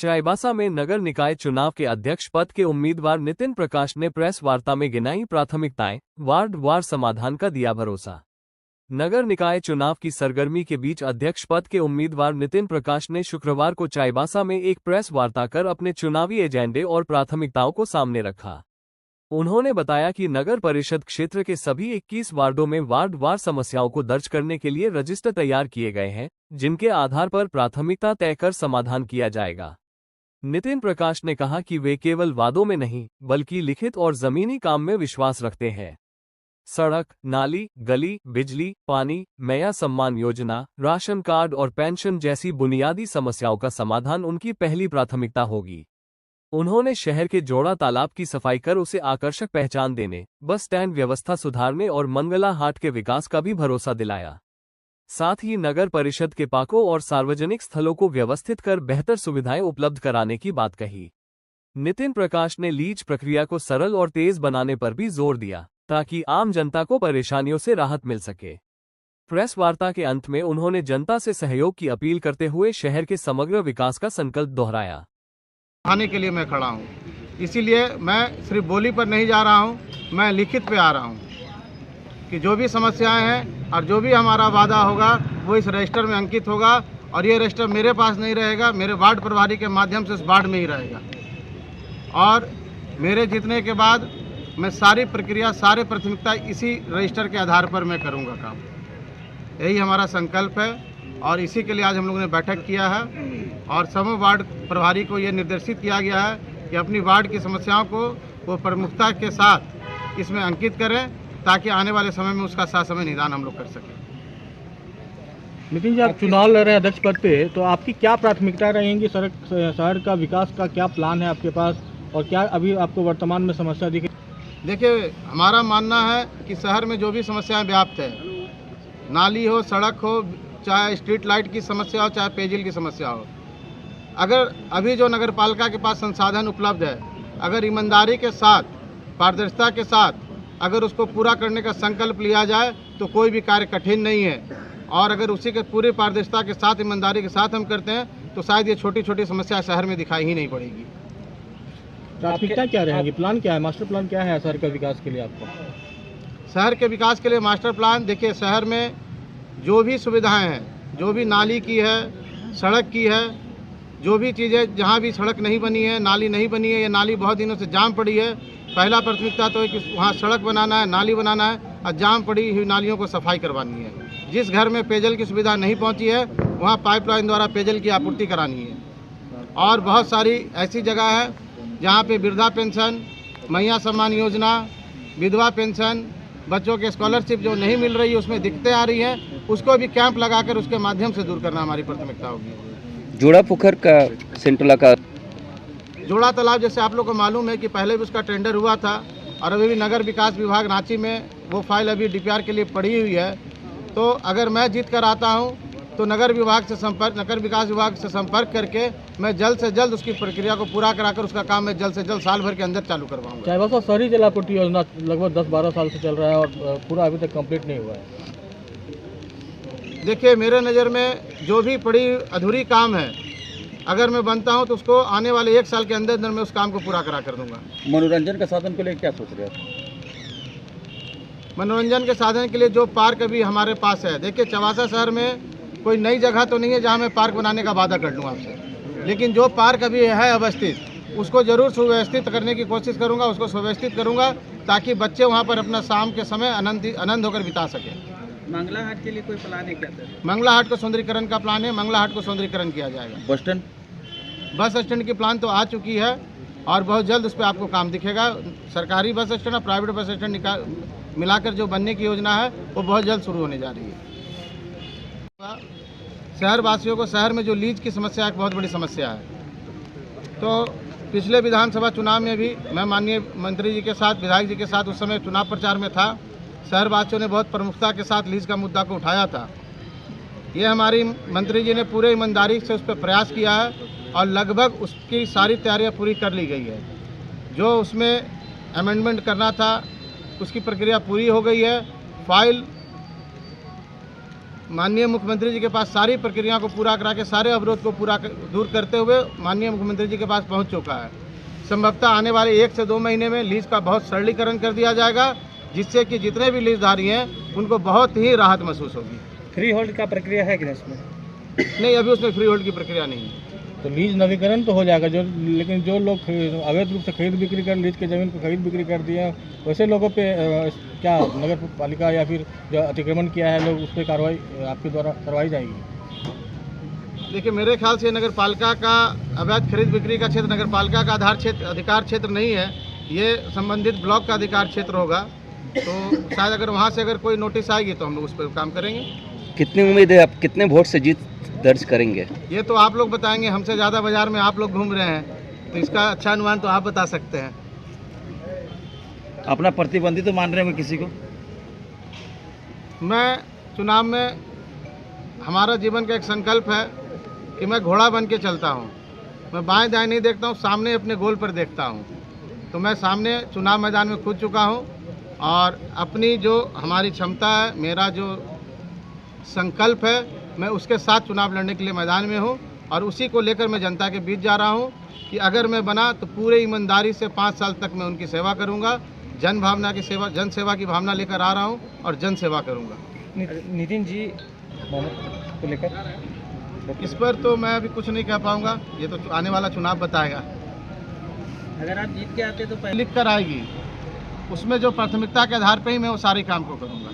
चाईबासा में नगर निकाय चुनाव के अध्यक्ष पद के उम्मीदवार नितिन प्रकाश ने प्रेस वार्ता में गिनाई प्राथमिकताएं, वार्ड वार समाधान का दिया भरोसा। नगर निकाय चुनाव की सरगर्मी के बीच अध्यक्ष पद के उम्मीदवार नितिन प्रकाश ने शुक्रवार को चाईबासा में एक प्रेस वार्ता कर अपने चुनावी एजेंडे और प्राथमिकताओं को सामने रखा। उन्होंने बताया कि नगर परिषद क्षेत्र के सभी 21 वार्डों में वार्ड वार समस्याओं को दर्ज करने के लिए रजिस्टर तैयार किए गए हैं, जिनके आधार पर प्राथमिकता तय कर समाधान किया जाएगा। नितिन प्रकाश ने कहा कि वे केवल वादों में नहीं, बल्कि लिखित और जमीनी काम में विश्वास रखते हैं। सड़क, नाली, गली, बिजली, पानी, मैया सम्मान योजना, राशन कार्ड और पेंशन जैसी बुनियादी समस्याओं का समाधान उनकी पहली प्राथमिकता होगी। उन्होंने शहर के जोड़ा तालाब की सफाई कर उसे आकर्षक पहचान देने, बस स्टैंड व्यवस्था सुधारने और मंगला हाट के विकास का भी भरोसा दिलाया। साथ ही नगर परिषद के पार्कों और सार्वजनिक स्थलों को व्यवस्थित कर बेहतर सुविधाएं उपलब्ध कराने की बात कही। नितिन प्रकाश ने लीज प्रक्रिया को सरल और तेज बनाने पर भी जोर दिया, ताकि आम जनता को परेशानियों से राहत मिल सके। प्रेस वार्ता के अंत में उन्होंने जनता से सहयोग की अपील करते हुए शहर के समग्र विकास का संकल्प दोहराया। आने के लिए मैं खड़ा हूँ, इसीलिए मैं सिर्फ बोली पर नहीं जा रहा हूँ, मैं लिखित पे आ रहा हूँ कि जो भी समस्याएं हैं और जो भी हमारा वादा होगा वो इस रजिस्टर में अंकित होगा। और ये रजिस्टर मेरे पास नहीं रहेगा, मेरे वार्ड प्रभारी के माध्यम से इस वार्ड में ही रहेगा। और मेरे जीतने के बाद मैं सारी प्रक्रिया, सारे प्राथमिकता इसी रजिस्टर के आधार पर मैं करूँगा काम। यही हमारा संकल्प है और इसी के लिए आज हम लोगों ने बैठक किया है और समूह वार्ड प्रभारी को ये निर्देशित किया गया है कि अपनी वार्ड की समस्याओं को वो प्रमुखता के साथ इसमें अंकित करें, ताकि आने वाले समय में उसका समय निदान हम लोग कर सकें। नितिन जी, आप चुनाव लड़ रहे हैं अध्यक्ष पद पे, तो आपकी क्या प्राथमिकता रहेंगी? शहर का विकास का क्या प्लान है आपके पास और क्या अभी आपको वर्तमान में समस्या दिखे? देखिए, हमारा मानना है कि शहर में जो भी समस्याएं व्याप्त है, नाली हो, सड़क हो, चाहे स्ट्रीट लाइट की समस्या हो, चाहे पेयजल की समस्या हो, अगर अभी जो नगर पालिका के पास संसाधन उपलब्ध है, अगर ईमानदारी के साथ, पारदर्शिता के साथ अगर उसको पूरा करने का संकल्प लिया जाए तो कोई भी कार्य कठिन नहीं है। और अगर उसी के पूरी पारदर्शिता के साथ, ईमानदारी के साथ हम करते हैं तो शायद ये छोटी छोटी समस्या शहर में दिखाई ही नहीं पड़ेगी। प्राथमिकता क्या रहेगी? प्लान क्या है, मास्टर प्लान क्या है शहर के विकास के लिए आपको? शहर के विकास के लिए मास्टर प्लान, देखिए, शहर में जो भी सुविधाएं हैं, जो भी नाली की है, सड़क की है, जो भी चीज़ें, जहाँ भी सड़क नहीं बनी है, नाली नहीं बनी है, ये नाली बहुत दिनों से जाम पड़ी है, पहला प्राथमिकता तो है कि वहाँ सड़क बनाना है, नाली बनाना है और जाम पड़ी हुई नालियों को सफाई करवानी है। जिस घर में पेयजल की सुविधा नहीं पहुँची है वहाँ पाइपलाइन द्वारा पेयजल की आपूर्ति करानी है। और बहुत सारी ऐसी जगह है जहाँ पे वृद्धा पेंशन, मैया सम्मान योजना, विधवा पेंशन, बच्चों के स्कॉलरशिप जो नहीं मिल रही है, उसमें दिक्कतें आ रही हैं, उसको भी कैंप लगाकर उसके माध्यम से दूर करना हमारी प्राथमिकता होगी। जोड़ा पोखर का सेंट्रल का जोड़ा तालाब, जैसे आप लोग को मालूम है कि पहले भी उसका टेंडर हुआ था और अभी भी नगर विकास विभाग रांची में वो फाइल अभी डीपीआर के लिए पड़ी हुई है। तो अगर मैं जीत कर आता हूँ तो नगर विकास विभाग से संपर्क करके मैं जल्द से जल्द उसकी प्रक्रिया को पूरा कराकर उसका काम मैं जल्द से जल्द साल भर के अंदर चालू करवाऊंगा। चाईबासा शहरी जलापूर्ति योजना लगभग 10-12 साल से चल रहा है और पूरा अभी तक कंप्लीट नहीं हुआ है। देखिए, मेरे नज़र में जो भी पड़ी अधूरी काम है, अगर मैं बनता हूं तो उसको आने वाले 1 साल के अंदर अंदर मैं उस काम को पूरा करा कर दूंगा। मनोरंजन के साधन के लिए क्या सोच रहे हैं? मनोरंजन के साधन के लिए जो पार्क अभी हमारे पास है, देखिए, चाईबासा शहर में कोई नई जगह तो नहीं है जहां मैं पार्क बनाने का वादा कर लूँ आपसे, लेकिन जो पार्क अभी है अवस्थित, उसको जरूर सुव्यवस्थित करने की कोशिश करूँगा, उसको सुव्यवस्थित करूँगा ताकि बच्चे वहाँ पर अपना शाम के समय आनंद होकर बिता सकें। मंगला हाट के लिए कोई प्लान है क्या? मंगला हाट को सौंदर्यीकरण का प्लान है, मंगला हाट को सौंदर्यीकरण किया जाएगा। बस स्टैंड की प्लान तो आ चुकी है और बहुत जल्द उस पर आपको काम दिखेगा। सरकारी बस स्टैंड और प्राइवेट बस स्टैंड मिलाकर जो बनने की योजना है वो बहुत जल्द शुरू होने जा रही है। शहर वासियों को शहर में जो लीज की समस्या एक बहुत बड़ी समस्या है, तो पिछले विधानसभा चुनाव में भी मैं माननीय मंत्री जी के साथ, विधायक जी के साथ उस समय चुनाव प्रचार में था। शहर वासियों ने बहुत प्रमुखता के साथ लीज का मुद्दा को उठाया था। ये हमारी मंत्री जी ने पूरे ईमानदारी से उस पर प्रयास किया है और लगभग उसकी सारी तैयारियां पूरी कर ली गई है। जो उसमें अमेंडमेंट करना था उसकी प्रक्रिया पूरी हो गई है। फाइल माननीय मुख्यमंत्री जी के पास सारी प्रक्रिया को पूरा करा के सारे अवरोध को दूर करते हुए माननीय मुख्यमंत्री जी के पास पहुंच चुका है। संभवतः आने वाले 1 से 2 महीने में लीज का बहुत सरलीकरण कर दिया जाएगा, जिससे कि जितने भी लीजधारी हैं उनको बहुत ही राहत महसूस होगी। फ्री होल्ड का प्रक्रिया है कि नहीं इसमें? नहीं, अभी उसमें फ्री होल्ड की प्रक्रिया नहीं है। तो लीज नवीकरण तो हो जाएगा, लेकिन जो लोग अवैध रूप से खरीद बिक्री कर लीज की ज़मीन को खरीद बिक्री कर दिए हैं, वैसे लोगों पे क्या नगर पालिका या फिर जो अतिक्रमण किया है लोग, उस पर कार्रवाई आपके द्वारा करवाई जाएगी? देखिए, मेरे ख्याल से नगर पालिका का अवैध खरीद बिक्री का क्षेत्र नगर पालिका का अधिकार क्षेत्र नहीं है, ये संबंधित ब्लॉक का अधिकार क्षेत्र होगा। तो शायद अगर वहाँ से अगर कोई नोटिस आएगी तो हम लोग उस पर काम करेंगे। कितनी उम्मीद है, आप कितने वोट से जीत दर्ज करेंगे? ये तो आप लोग बताएंगे, हमसे ज़्यादा बाजार में आप लोग घूम रहे हैं, तो इसका अच्छा अनुमान तो आप बता सकते हैं। अपना प्रतिबंधित तो मान रहे हैं किसी को? मैं चुनाव में, हमारा जीवन का एक संकल्प है कि मैं घोड़ा बन के चलता हूँ। मैं बाएं दाएं नहीं देखता हूँ, सामने अपने गोल पर देखता हूँ। तो मैं सामने चुनाव मैदान में कूद चुका हूँ और अपनी जो हमारी क्षमता है, मेरा जो संकल्प है, मैं उसके साथ चुनाव लड़ने के लिए मैदान में हूँ और उसी को लेकर मैं जनता के बीच जा रहा हूँ कि अगर मैं बना तो पूरे ईमानदारी से 5 साल तक मैं उनकी सेवा करूँगा। जन सेवा की भावना लेकर आ रहा हूँ और जन सेवा करूँगा। नितिन जी को लेकर इस पर तो मैं अभी कुछ नहीं कह पाऊँगा, ये तो आने वाला चुनाव बताएगा। अगर आप जीत के आते तो लिख कर आएगी, उसमें जो प्राथमिकता के आधार पर ही मैं वो सारे काम को करूँगा।